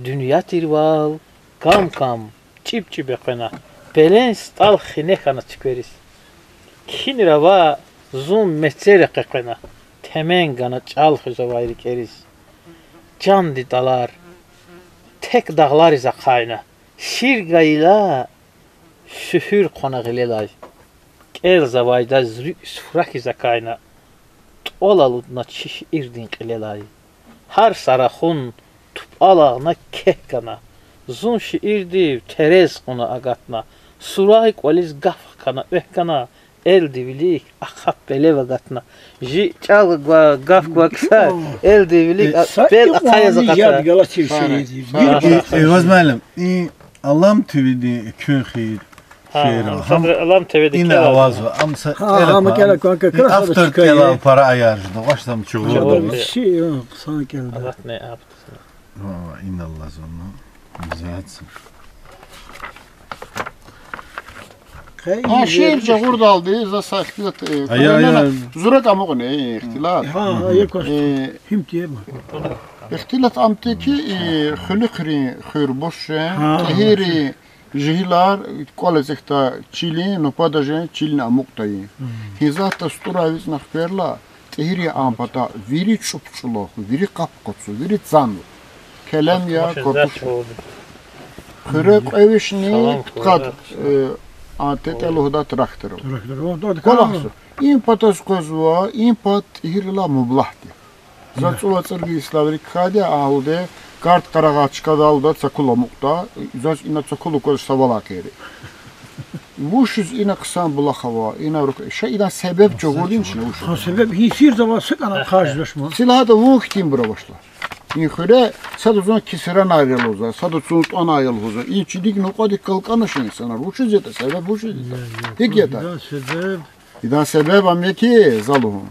Dünya tirval kam çip çipekena. Pelen stal xinekana çıkveris. Kinrava zum meçere qeqena. Temen gana çal xızavayri keris. Can didalar. Tek dağlar iza kayna. Şirgayla sühür konağılelay. Kel zavayda süfrak iza kayna. Olaludna çiş irdin qilelay. Har sarahun tup alağına kehkana. Zun şiirdi terez ona agatna. Suray qoliz gaf kana vehkana. El divilik akap bele vagatna. Ji çal gaf vaksa el divilik bel akaya zakata. Eyvaz Məlim, Allah'ım tüvidi kün xeyir. Allah'ım tevedi Yine avaz var. Amsa ama gel kanka after kela para ayarjdı. Başlam çoğu. Şey yok sana geldi. Allah ne yaptı? İnna Allah zonna. Güzelsin. Şiirce hurdaldı, za saklet. Zurat amık ne ihtilat. Him diye mi? İhtilat amteki xülükri xürboşe, tehiri jihilar kolezekta Çili, nopadaje Çili amuktayı. Hizata sturaviz nakperla tehiri ampata viri çupçulu, viri kapkotsu, viri zanlı. Kelem ya korkusu. Xürek evişni kad Tetelo traktoro. Kolaksu. Impat skozva, impat hirla mublahti. Zatsula церкви славри кадя ауде карт карагачка далда цакула мукта, зач ина цакулу кош савала кери. Вушуз ина ксан булахава, ина рук. Şeyden sebep çoğurdun için vuşuz. Ha sebep hiçbir zaman sıkana karşılaşma. Silahda vuktim bura başlar. İnxüre sadəcə kisirən ayrılır, sadəcə an ayrılır. İnçilik noqadik qalqanış insanlar. Vuşuz yeta, sebep vuşuz yeta. Dik yeta. İdan sebep amyaki zaluhun.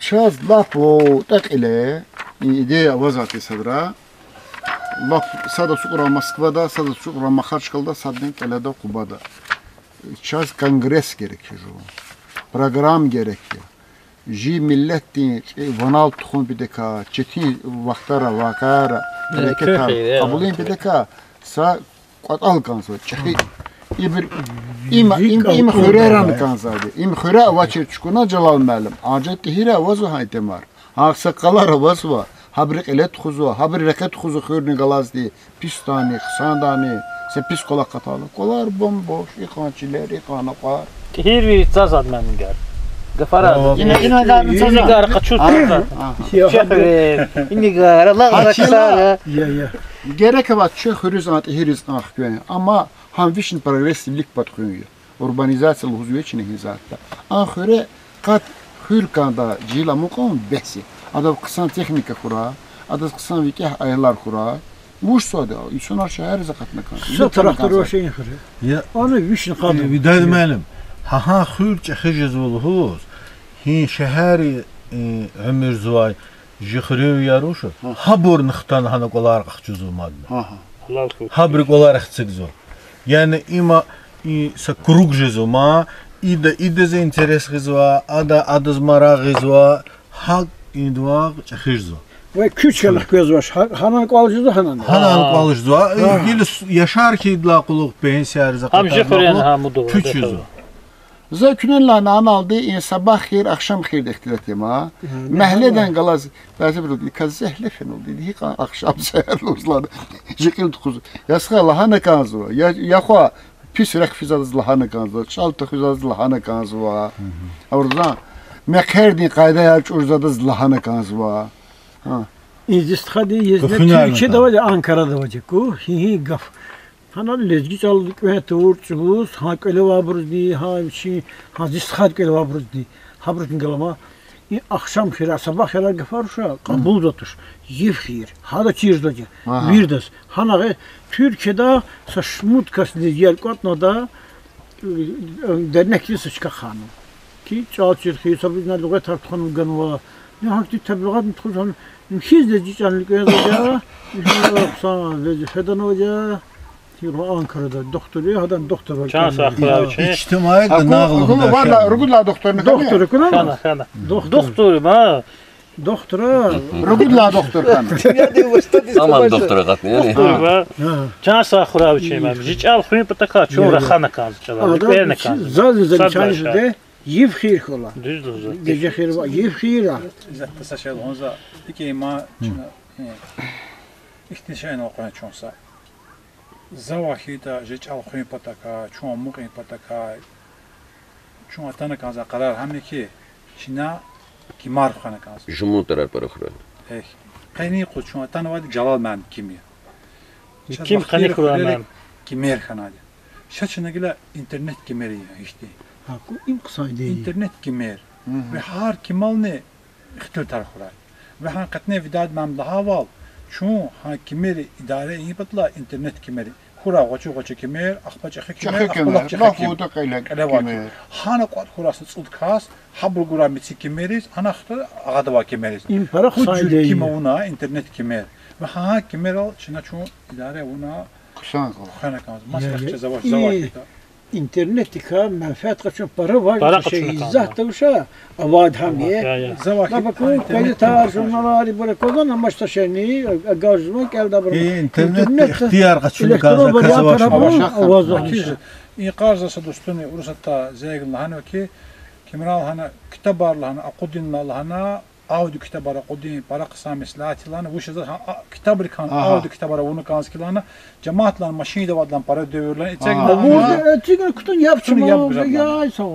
Çaz lapo tak ile ideya vazati sadra. Lap sadəcə ura Moskvada, sadəcə ura Makhaçkalda, sadəcə kelada Kubada. Çaz kongres gerekir. Program gerekir. Ji milletin vanal tuxum bideka çetin vaxtara vakara leketa qabulin bideka sa qatal kanso çexi ibir im xüreran kansadi im xüre vaçer çukuna Celal Məlim acet hira vazu haytemar haqsa qalar vasva habrik elet xuzu, habrik reket xuzu xürni qalazdi, pistani, xsandani, se pis kola katalı. Kolar bomboş, yıkançiler, yıkanaklar. Her bir cazad mənim gəl. Qafara. Yine qarın İndi qar qaçırdı. İndi qar Allah qara. Ya. Gerek var çö hürüzat hiriz ahkön ama ham vişin progresivlik patkönüyor. Urbanizatsiya huzuviyetçinin hizatta. Ahire kat hürkanda cila mukon besi. Ada kısan teknika kura, ada kısan vike aylar kura. Muş soda, insanlar şehir zakatına kan. Şu tarafta roşen yıkırı. Ya Onu vişin kadın. bir de benim. Ha xürç xıcız olhuz. Hin şehri ömür zuvay jixriv yaruşu. Ha bor nıxtan hana qolar qaçız olmadı. Ha bir qolar qaçız. Yani ima sa kruг jezoma ida za interes gizwa ada zmara gizwa ha indwa xıcız. Ve küçük göz var. Hanan kalıcı hanan. Hanan kalıcı. Gil yaşar ki la quluq pensiya rizq. Ham jixriyan hamudu. Küçüz. Zakünün lanan aldı, sabah xeyir, akşam xeyir ektiratema. Mehleden qalaz, bəzi bir oldu, kazəhləfən oldu, yıqa akşam səhər uzladı. Jikil tuxuzu. Yasqa lahana kanzu, yaxwa pis rəq fizadız lahana kanzu, çaltı fizadız lahana kanzu. Orada məkherdi qayda yarç urzadız lahana kanzu. İzdistihadi yezne Türkiye'de var ya, Ankara'da var ya. Hi gaf. Hanan lezgi çaldık ve tuğurçumuz, hak öyle vabruzdi, ha zistihad öyle vabruzdi. Habruzun kalama, akşam şira, sabah şira gafar şura, kabul zatır, yefhir, hada çirzdoca, birdes. Hanağe Türkiye'de saşmut kasdı yer katnada dernekli sıçka hanım. Ki çağçır ki sabırına lügat tartışanım ganva. Ne hakti tebliğat mutlusan, mümkün de cicanlık yazacağı, sana vecifeden hoca. Ankara'da doktoru, adam doktor var. Şans akılavçı. İçtimai da nağlı. Akıllı var da, rügülla doktorunu doktoru kuna mı? Kana. Doktorum ha. Doktora. Rügülla doktor kan. Aman doktora qatın yani. Doktorum ha. Şans akılavçı mənim. Cical xuyun pataka, çora xana kanzçalar. Verne kanz. Zazı çayışdı. Yiv xir kola. Düzdür. Gece xir var. Yiv xir. İzzette saşel onza iki ima çuna ihtişan okuyan çonsa. Zavahida jical xuyun pataka, çon muqin pataka. Çon atana kanza qarar hamne ki çina ki marf xana kanza. Jumun tarar para xura. Qayni qut çon atana vadi jalal man kimi. Kim qani Kur'an'dan? Kimer xanadi. Şaçına gila internet kimeri işte. Ha ku imqsaydi. İnternet kimer. Ve har kimal ne ixtil tarxuray. Ve han qatne vidad mam daha val. Çun ha kimeri idare iyi patla internet kimeri. Xura qoçu kimer, axpaç axı kimer, axpaç axı kimer. Hana qat xurası çıltkas, habul gura mitsi kimeriz, anaxta ağadava kimeriz. İmpara xsaydi. Kim ona internet kimer. Ve ha kimer al çina çun idare ona Kısan xana kanız. Masrafça zavaş. İnternetika menfaat kaçın para var. Para Şey kaçın izzah da uşa. Avad hamiye. Zavaki. Bakın kaydı tarzunları böyle kozan amaçta şeyini gazmak elde bırak. İnternet ihtiyar kaçın kaza var. İqarzası dostunu urusata zeygin lahana ki kimral hana kitabar lahana aqudin lahana audio kitabara qudin para qisam islati lahana bu şezat kitabri kan audio kitabara onu kanskilana cemaatlan maşini vadlan para dövürlen Bu tigre kutun yapçım ya sağ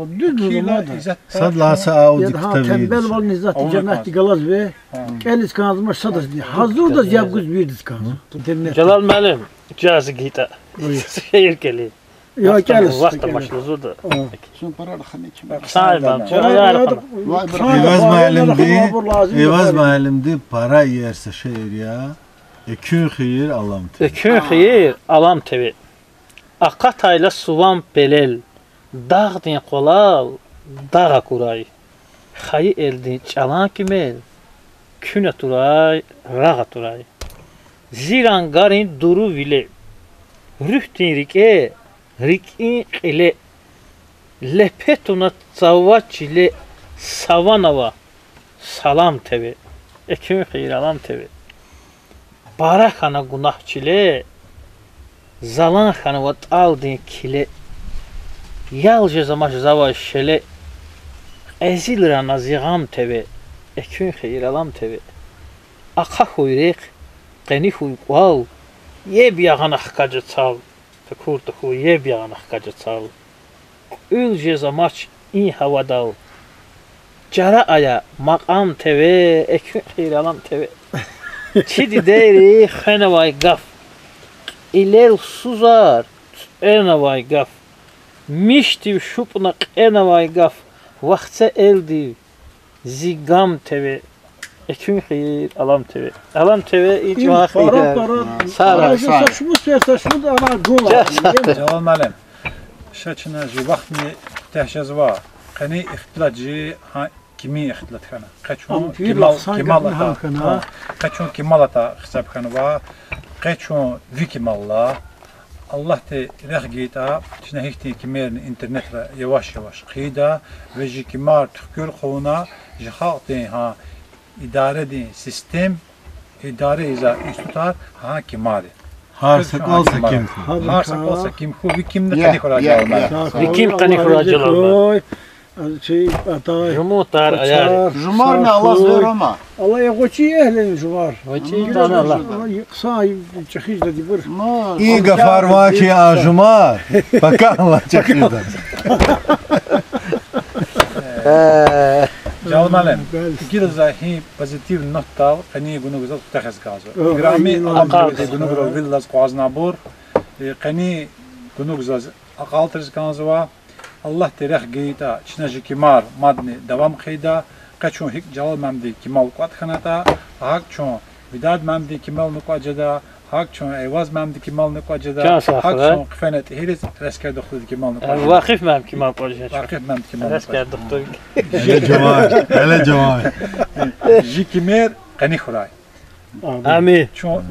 düz sadlasa audio kitabı. Tembel val nizat cemaati galaz ve elis kanazma sadas diye. Hazır da yapgız birdiz kan. Celal məlim, cazı gita. Şehir geli. Ya gelis. Vaqt başladı da. Son para xane kim? Sağlam. Çorayar. Evaz mahallimde para yerse şehir ya. Ekün xeyir alam tevi. Ekün xeyir alam tevi. Aqatayla suvan belel. Dağ din qolal. Dağa kuray. Xayı eldin çalan kimel. Küne turay. Rağa turay. Ziran garin duru vile. Rühtin rike. Rikin qile. Lepetuna tsavaçile. Savanava. Salam tevi. Ekün xeyir alam tevi. Baraxana günah çile. Zalan xanıvat aldın kile. Yalca zamaş zavaş şele. Ezil rana zigam tevi. Ekün xeyir alam tevi. Aqa huyriq, qeni huyqal, yeb yağana xqacı çal, kurdu huy, yeb yağana xqacı çal. Ül jezamaç in havadal. Cara aya, maqam teve, ekün xeyralam teve. Çidi deyri, xenevay qaf. İlel suzar, enevay qaf. Miştiv şupna enevay qaf. Vaxtsa eldi, zigam teve. Ekün xeyir, alam teve. Alam teve, ilk vaxt xeyir. Sara. Saçmış ya saçmış ama gula. Celal Məlim, şəçinə vaxtını təhşəz var. Qəni ixtilacı kimi ixtilat xana. Qaçun kimalata. Qaçun kimalata xisabxana var. Qaçun vikimalla. Allah te rəxgita, çinə hikti kimerin internetra yavaş yavaş qida ve jikimar tükür qovuna jixaqtin ha idare din sistem idare iza istutar ha kimari. Harsak olsa kim? Harsak olsa kim? Vikim de qani xuracı. Vikim qani xuracı. Şey ata. Jumutar ayar. Jumar ne Allah ver ama. Allah ya qoçi ehlen juvar. Qoçi dana Allah. Qısay çəxiz də dibur. İyi gafarma ki ajumar. Bakanla çəkirdən. Celal Məlim, iki zahi pozitiv nottal qani bunu güzel təxəz qazı. İgrami bunu güzel villas qaznabur. Qani bunu güzel aqal trizqanzı var. Allah tereh geyta çinajı kimar madni devam qeyda qaçun hik Celal Məmdi kimal qat xanata haq çun vidad Məmdi kimal nuqacada haq çun Eyvaz Məmdi kimal nuqacada haq çun qifenet heriz rəskər doktor kimal nuqacada Vaqif Məmdi kimal qocada Vaqif Məmdi kimal rəskər doktor Hele cevap. Jikimer qani xuray Amin. Çun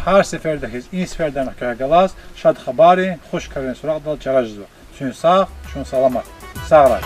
her seferde hiz in seferden qalaz şad xabari xoş karin suraq dal charajdı. Çün sağ, çün salamat. Sağ olun.